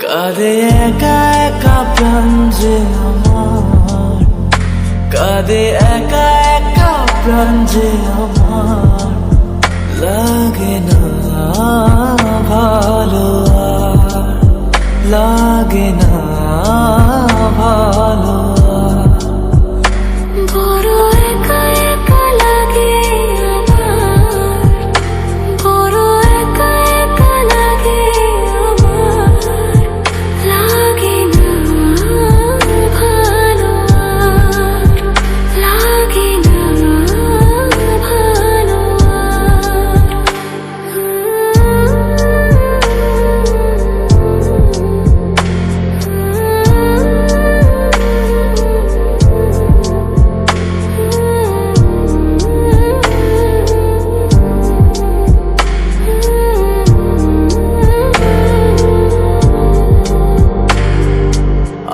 কাঁদে একা একা প্রাণ যে আমার, কাঁদে একা একা প্রাণ যে আমার, লাগে না ভালো আর, লাগে না ভালো আর। বড় একা একা লাগে আমার, বড় একা একা লাগে আমার, লাগে না ভালো আর, লাগে না ভালো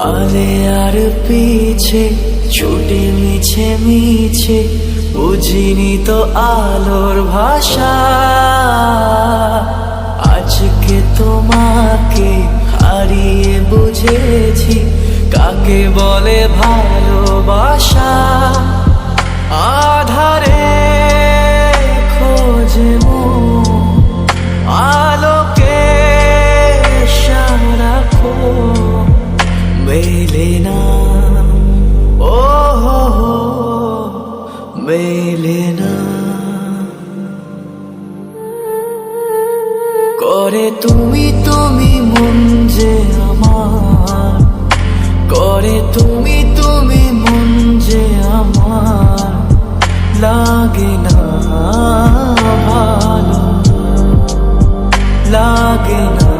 আলে আর পিছে ছুটে মিছে মিছে, বুঝিনি তো আলোর ভাষা। আজকে তোমাকে হারিয়ে বুঝেছি কাকে বলে ভালোবাসা। আধারে খোঁজে মন আলোকে সারাক্ষণ, মেলে না ও মেলে না। করে তুমি তুমি মন যে আমার, করে তুমি তুমি মন যে আমার, লাগে না ভালো, লাগে না